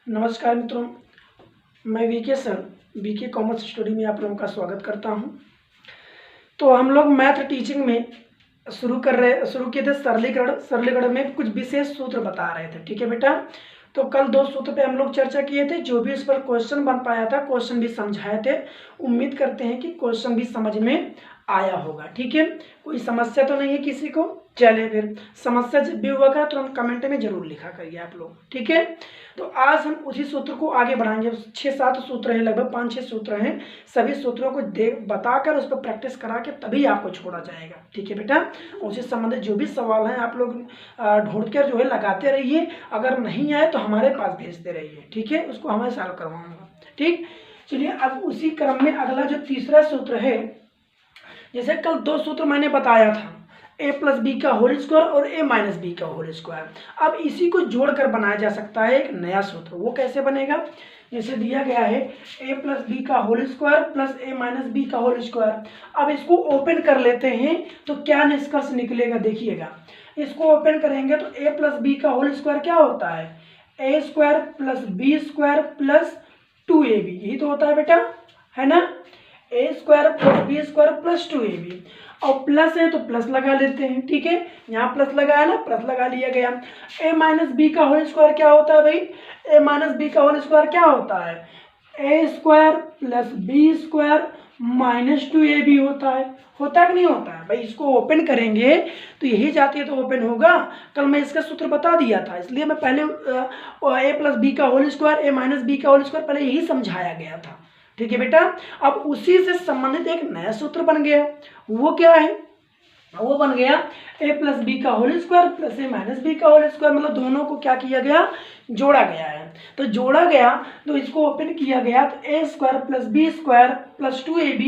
नमस्कार मित्रों, मैं VK sir VK commerce study में आप लोगों का स्वागत करता हूं। तो हम लोग मैथ टीचिंग में शुरू किए थे सरलीकरण में कुछ विशेष सूत्र बता रहे थे। ठीक है बेटा, तो कल 2 सूत्र पे हम लोग चर्चा किए थे। जो भी इस पर क्वेश्चन बन पाया था, क्वेश्चन भी समझाए थे। उम्मीद करते हैं कि क्वेश्चन भी समझ में आया होगा। ठीक है, कोई समस्या तो नहीं है किसी को? चलिए फिर, समस्या जब भी होगा तुरंत कमेंट में जरूर लिखा करिए आप लोग। ठीक है, तो आज हम उसी सूत्र को आगे बढ़ाएंगे। 6-7 सूत्र हैं, लगभग 5-6 सूत्र हैं। सभी सूत्रों को बताकर उस पर प्रैक्टिस करा के तभी आपको छोड़ा जाएगा। ठीक है बेटा, उससे संबंधित जो भी सवाल हैं आप लोग ढूंढ कर जो है लगाते रहिए। अगर नहीं आए तो हमारे पास भेजते रहिए। ठीक है, उसको हमें सॉल्व करवाऊंगा। ठीक, चलिए अब उसी क्रम में अगला जो तीसरा सूत्र है, जैसे कल 2 सूत्र मैंने बताया था, a प्लस बी का होल स्क्वायर और a माइनस बी का होल स्क्वायर। अब इसी को जोड़कर बनाया जा सकता है एक नया सूत्र। वो कैसे बनेगा? जैसे दिया गया है a प्लस बी का whole square plus a minus B का होल स्क्वायर। अब इसको ओपन कर लेते हैं तो क्या निष्कर्ष निकलेगा, देखिएगा। इसको ओपन करेंगे तो a प्लस बी का होल स्क्वायर क्या होता है? a square plus B square plus 2ab, यही तो होता है बेटा, है ना? a square plus B square plus 2ab, और प्लस है तो प्लस लगा लेते हैं। ठीक है, यहाँ प्लस लगाया ना, प्लस लगा लिया गया। a माइनस बी का होल स्क्वायर क्या होता है भाई? a माइनस बी का होल स्क्वायर क्या होता है? a square plus B square minus 2ab होता है। होता कि नहीं होता है भाई? इसको ओपन करेंगे तो यही जाती है तो ओपन होगा। कल मैं इसका सूत्र बता दिया था, इसलिए मैं पहले a प्लस बी का whole square, a minus B का होल स्क्वायर पहले यही समझाया गया था। ठीक है बेटा, अब उसी से संबंधित एक नया सूत्र बन गया। वो क्या है? वो बन गया a प्लस बी का whole square plus a minus B का होल स्क्वायर। मतलब दोनों को क्या किया गया? जोड़ा गया है। तो जोड़ा गया तो इसको ओपन किया गया तो a square plus B square plus 2ab,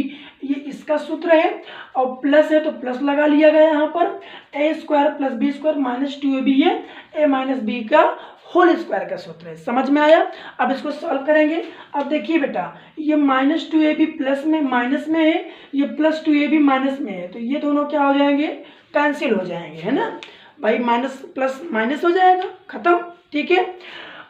ये इसका सूत्र है। और प्लस है तो प्लस लगा लिया गया यहाँ पर। a square plus B square minus 2ab, ये a माइनस बी का होल स्क्वायर का सूत्र है। समझ में आया? अब इसको सॉल्व करेंगे। अब देखिए बेटा, ये माइनस 2ab प्लस में माइनस में है, ये प्लस 2ab माइनस में है, तो ये दोनों क्या हो जाएंगे? कैंसिल हो जाएंगे, है ना भाई? माइनस प्लस माइनस हो जाएगा, खत्म। ठीक है,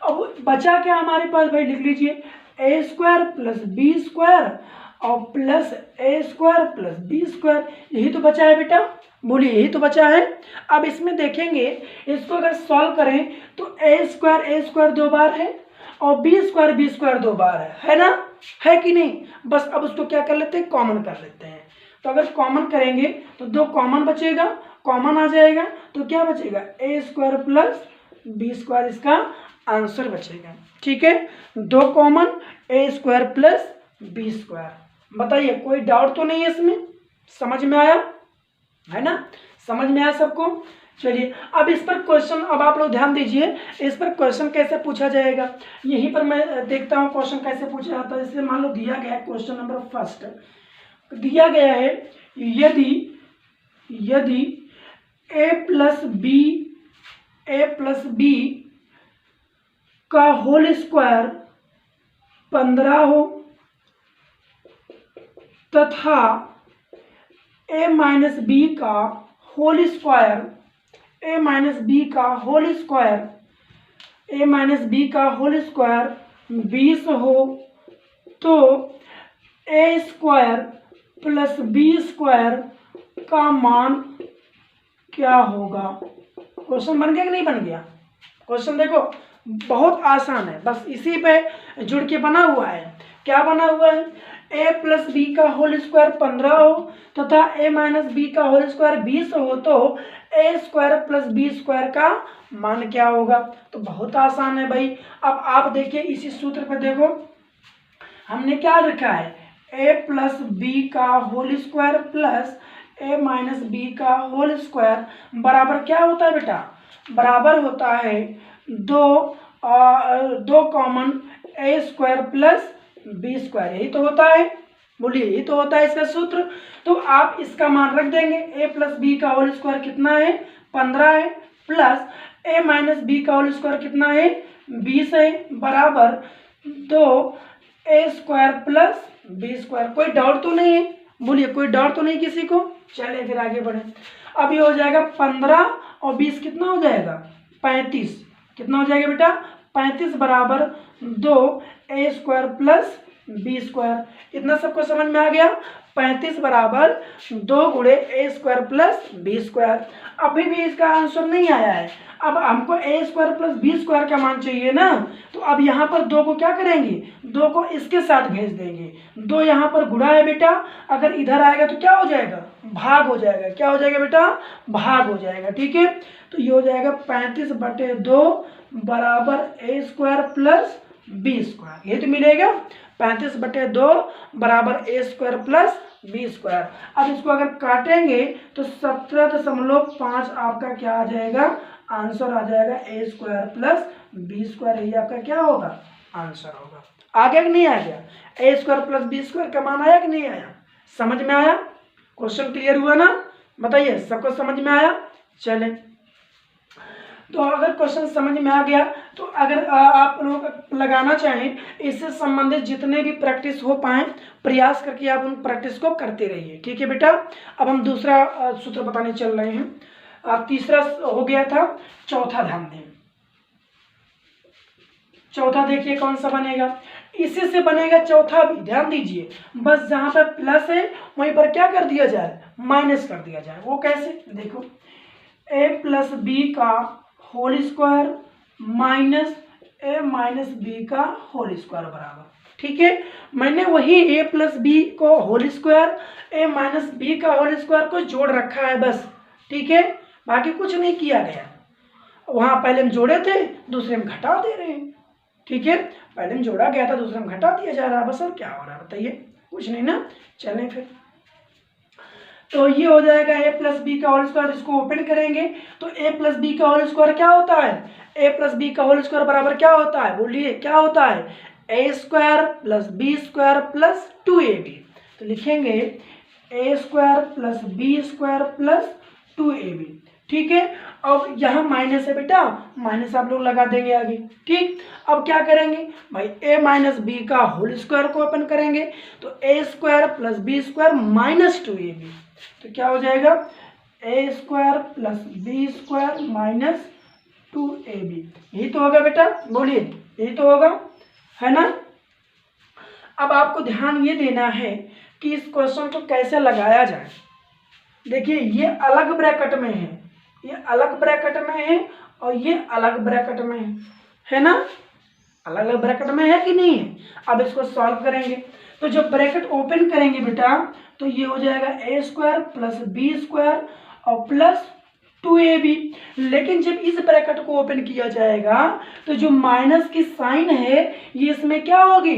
अब बचा क्या हमारे पास भाई? लिख लीजिए a square plus B square और plus a square plus B square. यही तो बचा है बेटा, बोलिए, यही तो बचा है। अब इसमें देखेंगे, इसको अगर सॉल्व करें तो a स्क्वायर 2 बार है और b स्क्वायर 2 बार है ना? है कि नहीं? बस अब उसको क्या कर लेते हैं? कॉमन कर लेते हैं। तो अगर कॉमन करेंगे तो 2 कॉमन बचेगा, कॉमन आ जाएगा तो क्या बचेगा? a square plus B square, इसका आंसर बचेगा। ठीक है, 2 common, a square plus B square. बताइए, कोई डाउट तो नहीं है इसमें? समझ में आया, है ना? समझ में आया सबको? चलिए अब इस पर क्वेश्चन, अब आप लोग ध्यान दीजिए, इस पर क्वेश्चन कैसे पूछा जाएगा। यहीं पर मैं देखता हूँ क्वेश्चन कैसे पूछा जाता है। इसलिए मान लो दिया गया है क्वेश्चन नंबर फर्स्ट, दिया गया है यदि a प्लस बी का होल स्क्वायर 15 हो तथा a माइनस बी का होल स्क्वायर 20 हो तो a square plus B square का मान क्या होगा? क्वेश्चन बन गया कि नहीं बन गया? क्वेश्चन देखो, बहुत आसान है, बस इसी पे जुड़ के बना हुआ है। क्या बना हुआ है? a प्लस बी का होल स्क्वायर 15 हो तथा a माइनस बी का होल स्क्वायर 20 हो तो a square plus B square का मान क्या होगा? तो बहुत आसान है भाई। अब आप देखिए इसी सूत्र पे देखो, हमने क्या रखा है? a प्लस बी का whole square plus a minus B का होल स्क्वायर बराबर क्या होता है बेटा? बराबर होता है 2 common a square plus B square. यही तो होता है, बोलिए, यही तो होता है इसका सूत्र। तो आप इसका मान रख देंगे, a प्लस बी का होल स्क्वायर कितना है? 15 है, प्लस a माइनस बी का होल स्क्वायर कितना है? 20 है, बराबर 2 a square plus B square. कोई डाउट तो नहीं है? बोलिए, कोई डाउट तो नहीं किसी को? चलिए फिर आगे बढ़े। अब ये हो जाएगा 15 और 20 कितना हो जाएगा? 35। कितना हो जाएगा बेटा? 35 बराबर 2a² प्लस b²। इतना सबको समझ में आ गया। 35 बराबर 2 गुणे a² प्लस b²। अभी भी इसका आंसर नहीं आया है। अब हमको a² प्लस b² का मान चाहिए ना, तो अब यहाँ पर 2 को क्या करेंगे, 2 को इसके साथ भेज देंगे। 2 यहाँ पर गुणा है बेटा, अगर इधर आएगा तो क्या हो जाएगा, भाग हो जाएगा। क्या हो जाएगा बेटा, भाग हो जाएगा। ठीक है, तो ये हो जाएगा 35/2 बराबर a² प्लस b²। ये तो मिलेगा 35/2 बराबर a² प्लस b²। अब इसको अगर काटेंगे तो 17.5 आपका क्या आ जाएगा, आंसर आ जाएगा a² प्लस b²। ये आपका क्या होगा, आंसर होगा। आ गया कि नहीं आ गया, a² प्लस b² का मान आया कि नहीं आया, समझ में आया, क्वेश्चन क्लियर हुआ ना, बताइए सबको समझ में आया। चले, तो अगर क्वेश्चन समझ में आ गया तो अगर आप लोग लगाना चाहें, इससे संबंधित जितने भी प्रैक्टिस हो पाए प्रयास करके आप उन प्रैक्टिस को करते रहिए। ठीक है बेटा, अब हम दूसरा सूत्र बताने चल रहे हैं। तीसरा हो गया था, चौथा ध्यान दें। चौथा देखिए कौन सा बनेगा, इसी से बनेगा चौथा भी, ध्यान दीजिए। बस जहां पर प्लस है वहीं पर क्या कर दिया जाए, माइनस कर दिया जाए। वो कैसे, देखो a प्लस बी का whole square minus a minus B का होल स्क्वायर बराबर। ठीक है, मैंने वही a प्लस बी को whole square a minus B का होल स्क्वायर को जोड़ रखा है बस। ठीक है, बाकी कुछ नहीं किया गया। वहां पहले हम जोड़े थे, दूसरे में घटा दे रहे हैं। ठीक है, पहले में जोड़ा गया था, दूसरे में घटा दिया जा रहा है बस। और क्या हो रहा है बताइए, कुछ नहीं ना। चलें फिर, तो ये हो जाएगा a प्लस बी का होल स्क्वायर। इसको ओपन करेंगे तो a प्लस बी का होल स्क्वायर क्या होता है, a प्लस बी का होल स्क्वायर बराबर क्या होता है, बोलिए क्या होता है, a² plus b² plus 2ab। तो लिखेंगे a² plus b² plus 2ab। ठीक है, अब यहाँ माइनस है बेटा, माइनस आप लोग लगा देंगे आगे। ठीक, अब क्या करेंगे भाई, a माइनस बी का होल स्क्वायर को ओपन करेंगे तो a² plus b² minus 2ab। तो क्या हो जाएगा, a² plus b² minus 2ab। यही तो होगा बेटा, बोलिए यही तो होगा, है ना। अब आपको ध्यान ये देना है कि इस क्वेश्चन को कैसे लगाया जाए। देखिए ये अलग ब्रैकेट में है, ये अलग ब्रैकेट में है और ये अलग ब्रैकेट में है ना, अलग अलग ब्रैकेट में है कि नहीं है। अब इसको सॉल्व करेंगे तो जब ब्रैकेट ओपन करेंगे बेटा तो ये हो जाएगा a² प्लस b² और प्लस 2ab। लेकिन जब इस ब्रैकेट को ओपन किया जाएगा तो जो माइनस की साइन है ये इसमें क्या होगी,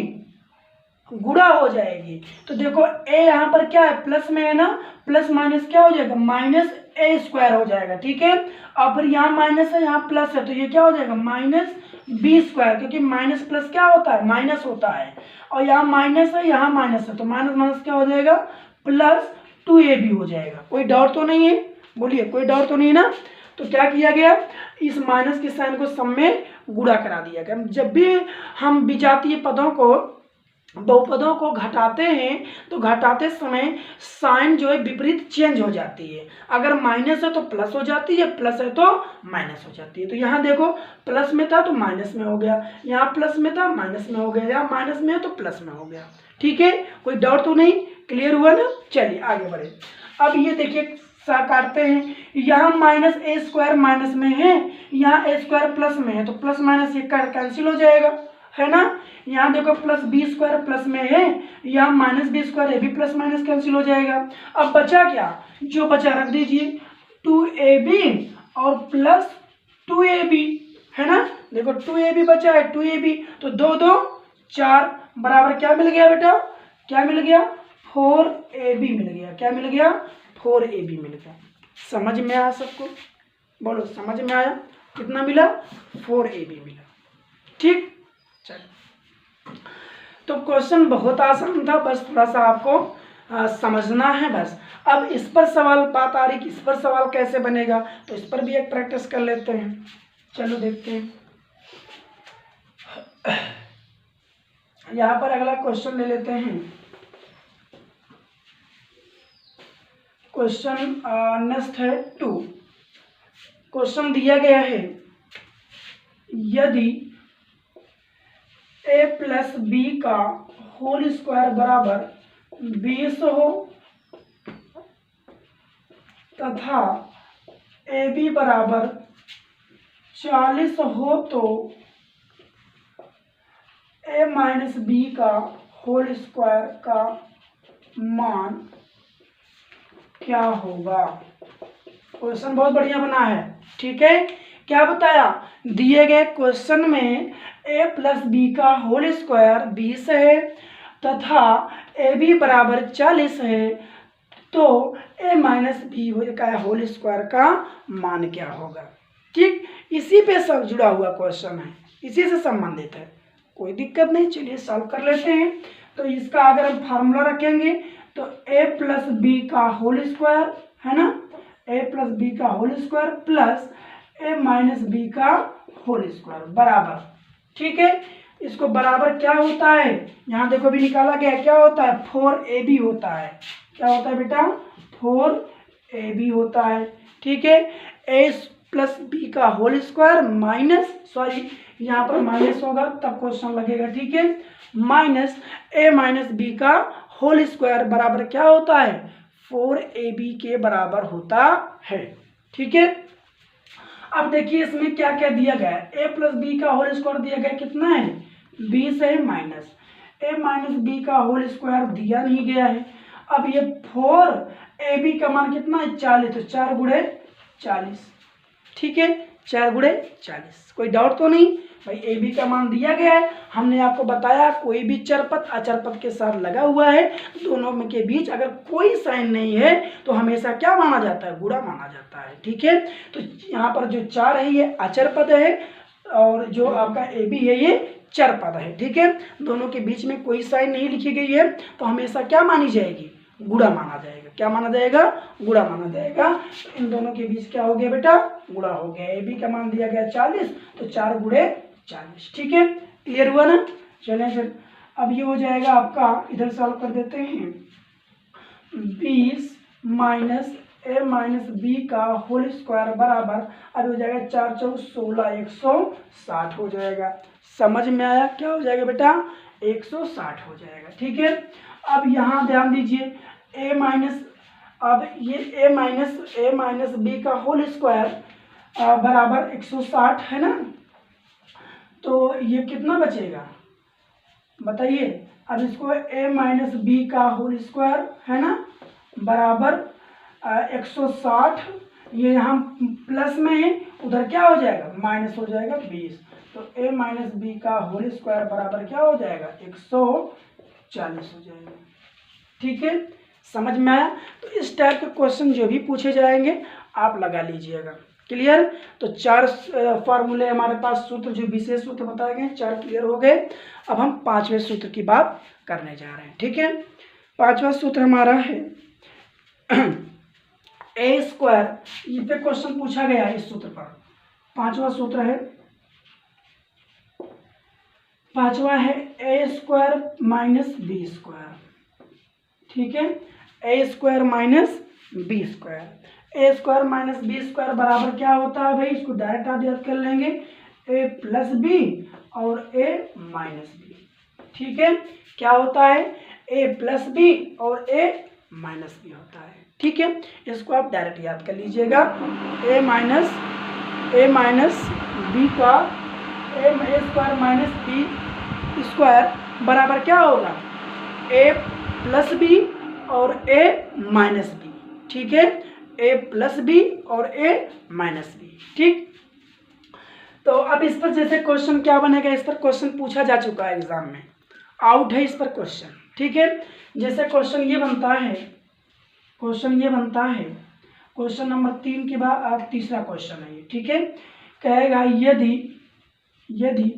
गुणा हो जाएगी। तो देखो a यहाँ पर क्या है, प्लस में है ना, प्लस माइनस क्या हो जाएगा, माइनस a² हो जाएगा। ठीक है, और फिर यहाँ माइनस है यहाँ प्लस है तो ये क्या हो जाएगा, माइनस b², क्योंकि माइनस प्लस क्या होता है, माइनस होता है। और यहाँ माइनस है यहाँ माइनस है तो माइनस माइनस क्या हो जाएगा, प्लस 2ab हो जाएगा। कोई डाउट तो नहीं है, बोलिए कोई डाउट तो नहीं है ना। तो क्या किया गया, इस माइनस के साइन को सब में गुणा करा दिया गया। जब भी हम विजातीय पदों को, बहुपदों को घटाते हैं तो घटाते समय साइन जो है विपरीत चेंज हो जाती है। अगर माइनस है तो प्लस हो जाती है, प्लस है तो माइनस हो जाती है। तो यहाँ देखो प्लस में था तो माइनस में हो गया, यहाँ प्लस में था माइनस में हो गया, यहाँ माइनस में है तो प्लस में हो गया। ठीक है, कोई डाउट तो नहीं, क्लियर हुआ ना। चलिए आगे बढ़े। अब ये देखिए काटते हैं, यहाँ माइनस a² माइनस में है, यहाँ a² प्लस में है तो प्लस माइनस ये कैंसिल हो जाएगा, है ना। यहाँ देखो प्लस b² प्लस में है, यहाँ माइनस b², ये भी प्लस माइनस कैंसिल हो जाएगा। अब बचा क्या, जो बचा रख दीजिए 2ab और प्लस 2ab, है ना। देखो 2ab बचा है, 2ab तो 2 2 4 बराबर क्या मिल गया बेटा, क्या मिल गया, 4ab मिल गया। क्या मिल गया, 4ab मिल गया। समझ में आया सबको, बोलो समझ में आया, कितना मिला, 4ab मिला। ठीक, चलो तो क्वेश्चन बहुत आसान था, बस थोड़ा सा आपको समझना है बस। अब इस पर सवाल, बात आ रही कि इस पर सवाल कैसे बनेगा, तो इस पर भी एक प्रैक्टिस कर लेते हैं। चलो देखते हैं, यहाँ पर अगला क्वेश्चन ले लेते हैं। क्वेश्चन नेक्स्ट है 2। क्वेश्चन दिया गया है, यदि ए प्लस बी का होल स्क्वायर बराबर 20 हो तथा ए बी बराबर 40 हो तो ए माइनस बी का होल स्क्वायर का मान क्या होगा। क्वेश्चन बहुत बढ़िया बना है। ठीक है, क्या बताया, दिए गए क्वेश्चन में ए प्लस बी का होल स्क्वायर 20 है तथा ए बी बराबर 40 है, तो ए माइनस बी का होल स्क्वायर का मान क्या होगा। ठीक, इसी पे सब जुड़ा हुआ क्वेश्चन है, इसी से संबंधित है, कोई दिक्कत नहीं। चलिए सॉल्व कर लेते हैं। तो इसका अगर हम फार्मूला रखेंगे तो ए प्लस बी का होल स्क्वायर है ना, ए प्लस बी का होल स्क्वायर प्लस ए माइनस बी का होल स्क्वायर बराबर, ठीक है, इसको बराबर क्या होता है, यहाँ देखो भी निकाला गया, क्या होता है 4ab होता है। क्या होता है बेटा, 4ab होता है। ठीक है, ए प्लस बी का होल स्क्वायर माइनस, सॉरी यहाँ पर माइनस होगा तब क्वेश्चन लगेगा। ठीक है, माइनस ए माइनस बी का होल स्क्वायर बराबर क्या होता है, 4ab के बराबर होता है। ठीक है, अब देखिए इसमें क्या क्या दिया गया है, ए प्लस बी का होल स्क्वायर दिया गया कितना है 20 है, माइनस ए माइनस बी का होल स्क्वायर दिया नहीं गया है। अब ये 4ab का मान कितना है 40, तो 4 गुणे 40। ठीक है, 4 गुणे 40, कोई डाउट तो नहीं भाई, ए बी का मान दिया गया है। हमने आपको बताया कोई भी चरपद अचरपद के साथ लगा हुआ है, दोनों में के बीच अगर कोई साइन नहीं है तो हमेशा क्या माना जाता है, गुणा माना जाता है। ठीक है, तो यहाँ पर जो 4 है ये अचरपद है और जो आपका ए बी है ये चरपद है। ठीक है, दोनों के बीच में कोई साइन नहीं लिखी गई है तो हमेशा क्या मानी जाएगी, गुणा माना जाएगा। क्या माना जाएगा, गुणा माना जाएगा। तो इन दोनों के बीच क्या हो गया बेटा, गुणा हो गया। ए बी का मान दिया गया 40, तो 4 गुणे 40। ठीक है, क्लियर हुआ ना। चलें फिर, अब ये हो जाएगा आपका, इधर सॉल्व कर देते हैं, 20 माइनस ए माइनस बी का होल स्क्वायर बराबर, अब हो जाएगा 4 चौक 16, 160 हो जाएगा। समझ में आया, क्या हो जाएगा बेटा, 160 हो जाएगा। ठीक है, अब यहाँ ध्यान दीजिए, ए माइनस, अब ये ए माइनस बी का होल स्क्वायर बराबर 160 है ना, तो ये कितना बचेगा बताइए। अब इसको ए माइनस बी का होल स्क्वायर है ना बराबर 160, ये यहाँ प्लस में है, उधर क्या हो जाएगा माइनस हो जाएगा 20, तो ए माइनस बी का होल स्क्वायर बराबर क्या हो जाएगा 140 हो जाएगा। ठीक है, समझ में आया। तो इस टाइप के क्वेश्चन जो भी पूछे जाएंगे आप लगा लीजिएगा। क्लियर, तो 4 फार्मूले हमारे पास, सूत्र जो विशेष सूत्र बताए गए 4 क्लियर हो गए। अब हम 5वें सूत्र की बात करने जा रहे हैं। ठीक है, 5वां सूत्र हमारा है ए स्क्वायर, ये पे क्वेश्चन पूछा गया है इस सूत्र पर। 5वां सूत्र है, 5वां है ए स्क्वायर माइनस बी स्क्वायर। ठीक है, ए स्क्वायर माइनस बी स्क्वायर, ए स्क्वायर माइनस बी स्क्वायर बराबर क्या होता है भाई, इसको डायरेक्ट आप याद कर लेंगे, ए प्लस बी और ए माइनस बी। ठीक है, क्या होता है, ए प्लस बी और ए माइनस बी होता है। ठीक है, इसको आप डायरेक्ट याद कर लीजिएगा, ए माइनस बी का ए स्क्वायर माइनस बी स्क्वायर बराबर क्या होगा, ए प्लस बी और ए माइनस बी। ठीक है, ए प्लस बी और ए माइनस बी। ठीक, तो अब इस पर जैसे क्वेश्चन क्या बनेगा, इस पर क्वेश्चन पूछा जा चुका है एग्जाम में, आउट है इस पर क्वेश्चन। ठीक है, जैसे क्वेश्चन ये बनता है, क्वेश्चन नंबर 3 के बाद तीसरा क्वेश्चन है ये। ठीक है, कहेगा यदि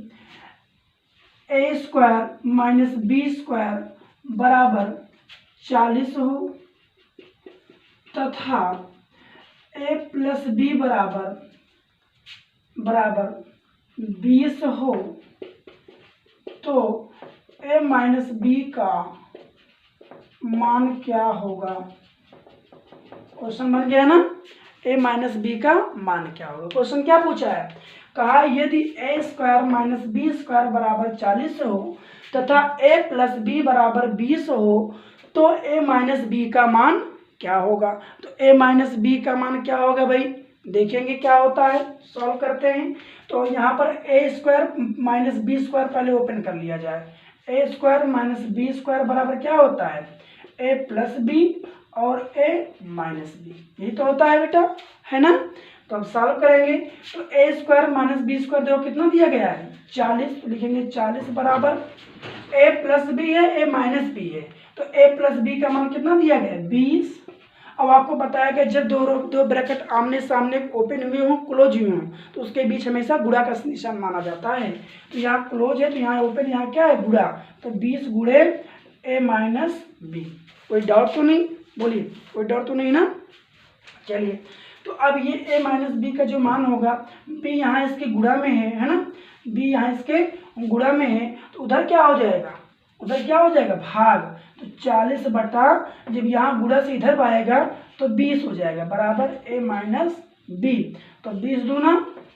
ए स्क्वायर माइनस बी स्क्वायर बराबर 40 हो तथा ए प्लस बी बराबर 20 हो, तो ए माइनस बी का मान क्या होगा। क्वेश्चन बन गया ना, ए माइनस बी का मान क्या होगा। क्वेश्चन क्या पूछा है, कहा यदि a square minus B square बराबर 40 हो तथा a प्लस बी बराबर 20 हो तो a माइनस बी का मान क्या होगा। तो a माइनस बी का मान क्या होगा भाई, देखेंगे क्या होता है, सॉल्व करते हैं। तो यहाँ पर a square minus B square पहले ओपन कर लिया जाए। a square minus B square बराबर क्या होता है, a प्लस बी और a माइनस बी, यही तो होता है बेटा, है ना। तो अब सॉल्व करेंगे तो a square minus B square देखो कितना दिया गया है 40, तो लिखेंगे 40 बराबर a प्लस बी है a माइनस बी है, तो a प्लस बी का मान कितना दिया गया है 20। अब आपको बताया कि जब दो ब्रैकेट आमने सामने ओपन हुए हों क्लोज हुए हों तो उसके बीच हमेशा गुणा का निशान माना जाता है। तो यहाँ क्लोज है तो यहाँ ओपन, यहाँ क्या है गुणा, तो 20 गुणे a माइनस बी। कोई डाउट तो नहीं, बोलिए कोई डाउट तो नहीं ना। चलिए तो अब ये a माइनस बी का जो मान होगा, b यहाँ इसके गुणा में है ना, b यहाँ इसके गुणा में है, तो उधर क्या हो जाएगा, उधर क्या हो जाएगा भाग। तो 40 बटा जब यहाँ गुणा से इधर आएगा तो 20 हो जाएगा बराबर a माइनस बी। तो 20 दूना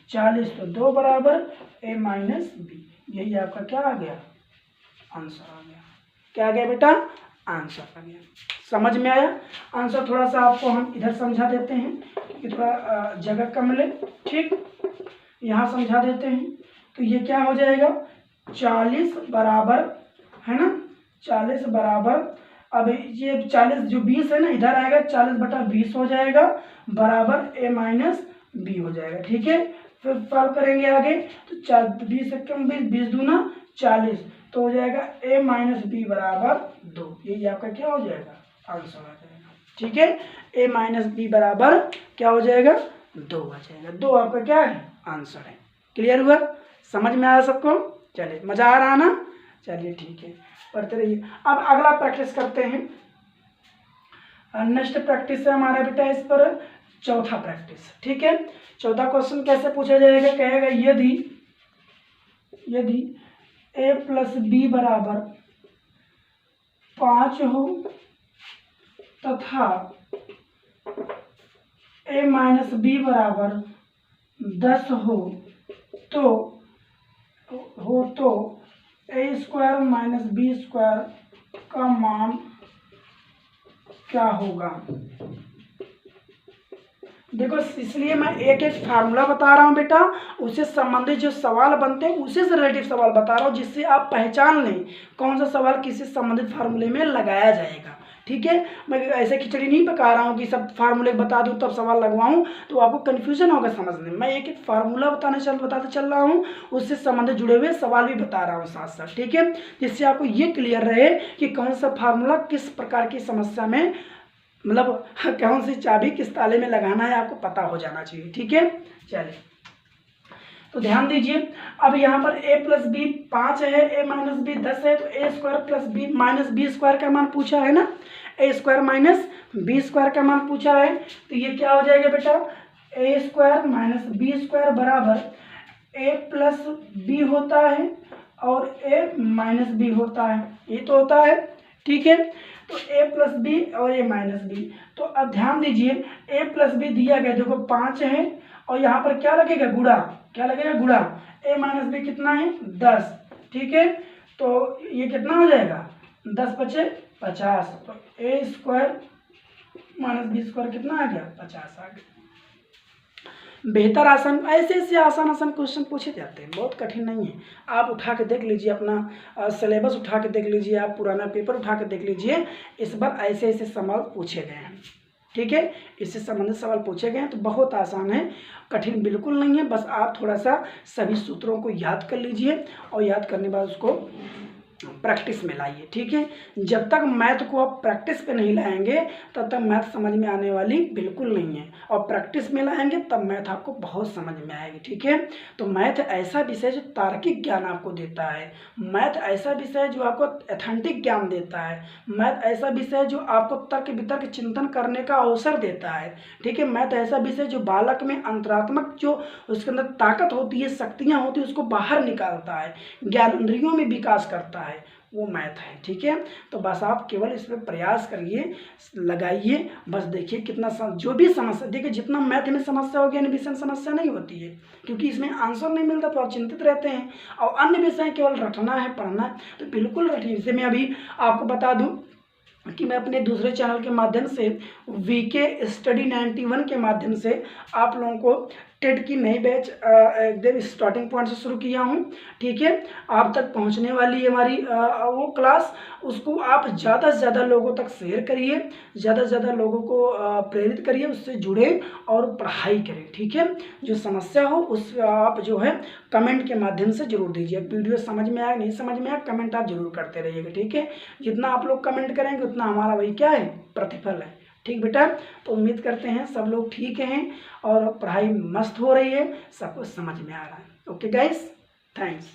40 तो 2 बराबर a माइनस बी। यही आपका क्या आ गया, आंसर आ गया। क्या आ गया बेटा, आंसर आ गया। समझ में आया। आंसर थोड़ा सा आपको हम इधर समझा देते हैं कि थोड़ा जगह कम ले, ठीक, यहाँ समझा देते हैं। तो ये क्या हो जाएगा 40 बराबर, है ना, 40 बराबर, अब ये 40 जो 20 है ना इधर आएगा, 40 बटा 20 हो जाएगा बराबर a माइनस बी हो जाएगा। ठीक है, फिर सॉल्व करेंगे आगे। तो 20 से कम 20 दूना 40, तो हो जाएगा a माइनस बी बराबर 2। यही आपका क्या हो जाएगा, आंसर आ जाएगा। ठीक है, a माइनस बी बराबर क्या हो जाएगा 2 आ जाएगा। 2 आपका क्या है, आंसर है। क्लियर हुआ, समझ में आया सबको। चलिए, मज़ा आ रहा ना, चलिए ठीक है, पढ़ते रहिए। अब अगला प्रैक्टिस करते हैं। नेक्स्ट प्रैक्टिस है हमारा बेटा इस पर चौथा प्रैक्टिस। ठीक है, चौथा क्वेश्चन कैसे पूछा जाएगा, कहेगा यदि a प्लस बी बराबर 5 हो तथा a माइनस बी बराबर 10 हो तो a square minus B square का मान क्या होगा। देखो, इसलिए मैं एक एक फार्मूला बता रहा हूँ बेटा, उससे संबंधित जो सवाल बनते हैं उसी से रिलेटिव सवाल बता रहा हूँ, जिससे आप पहचान लें कौन सा सवाल किसी संबंधित फार्मूले में लगाया जाएगा। ठीक है, मैं ऐसे खिचड़ी नहीं पका रहा हूँ कि सब फार्मूले बता दूँ तब सवाल लगवाऊँ, तो आपको कन्फ्यूजन होगा समझने में। मैं एक एक फार्मूला बताते चल रहा हूँ, उससे संबंधित जुड़े हुए सवाल भी बता रहा हूँ साथ साथ। ठीक है, जिससे आपको ये क्लियर रहे कि कौन सा फार्मूला किस प्रकार की समस्या में, मतलब कौन सी चाबी किस ताले में लगाना है, आपको पता हो जाना चाहिए। ठीक है, चलिए तो ध्यान दीजिए। अब यहाँ पर a प्लस बी 5 है, a माइनस बी 10 है, तो a square plus B minus B square का मान पूछा है ना, a square minus B square का मान पूछा है। तो ये क्या हो जाएगा बेटा, a square minus B square बराबर a प्लस बी होता है और a माइनस बी होता है, ये तो होता है। ठीक है, तो a प्लस बी और a माइनस बी। तो अब ध्यान दीजिए, a प्लस बी दिया गया, देखो 5 है और यहाँ पर क्या लगेगा गुणा, क्या लगेगा गुणा, a माइनस बी कितना है 10। ठीक है, तो ये कितना हो जाएगा 10 बचे 50, तो a square minus B square कितना आ गया 50 आ गया। बेहतर आसान, ऐसे ऐसे आसान क्वेश्चन पूछे जाते हैं, बहुत कठिन नहीं है। आप उठा के देख लीजिए, अपना सिलेबस उठा के देख लीजिए, आप पुराना पेपर उठा के देख लीजिए, इस बार ऐसे ऐसे सवाल पूछे गए हैं। ठीक है, इससे संबंधित सवाल पूछे गए हैं, तो बहुत आसान है, कठिन बिल्कुल नहीं है। बस आप थोड़ा सा सभी सूत्रों को याद कर लीजिए और याद करने के बाद उसको प्रैक्टिस में लाइए। ठीक है, जब तक मैथ को आप प्रैक्टिस पे नहीं लाएंगे तब तक मैथ समझ में आने वाली बिल्कुल नहीं है, और प्रैक्टिस में लाएंगे तब मैथ आपको बहुत समझ में आएगी। ठीक है, तो मैथ ऐसा विषय जो तार्किक ज्ञान आपको देता है, मैथ ऐसा विषय जो आपको ऑथेंटिक ज्ञान देता है, मैथ ऐसा विषय जो आपको तर्क वितर्क चिंतन करने का अवसर देता है। ठीक है, मैथ ऐसा विषय जो बालक में अंतरात्मक जो उसके अंदर ताकत होती है, शक्तियाँ होती है, उसको बाहर निकालता है, ज्ञानेंद्रियों में विकास करता है, वो मैथ है। ठीक है, तो बस आप केवल इस पर प्रयास करिए, लगाइए, बस देखिए कितना जो भी समस्या, देखिए जितना मैथ में समस्या होगी अन्य विषय में समस्या नहीं होती है, क्योंकि इसमें आंसर नहीं मिलता तो आप चिंतित रहते हैं। और अन्य विषय केवल रटना है, पढ़ना है, तो बिल्कुल रटिए। जैसे मैं अभी आपको बता दूँ कि मैं अपने दूसरे चैनल के माध्यम से वीके स्टडी 91 के माध्यम से आप लोगों को टेट की नई बैच एकदम स्टार्टिंग पॉइंट से शुरू किया हूँ। ठीक है, आप तक पहुँचने वाली है हमारी वो क्लास, उसको आप ज़्यादा से ज़्यादा लोगों तक शेयर करिए, ज़्यादा से ज़्यादा लोगों को प्रेरित करिए, उससे जुड़े और पढ़ाई करें। ठीक है, जो समस्या हो उस आप जो है कमेंट के माध्यम से जरूर दीजिए। वीडियो समझ में आया नहीं समझ में आया कमेंट आप जरूर करते रहिएगा। ठीक है, जितना आप लोग कमेंट करेंगे उतना हमारा वही क्या है, प्रतिफल है। ठीक बेटा, तो उम्मीद करते हैं सब लोग ठीक हैं और पढ़ाई मस्त हो रही है, सब कुछ समझ में आ रहा है। Okay guys, thanks.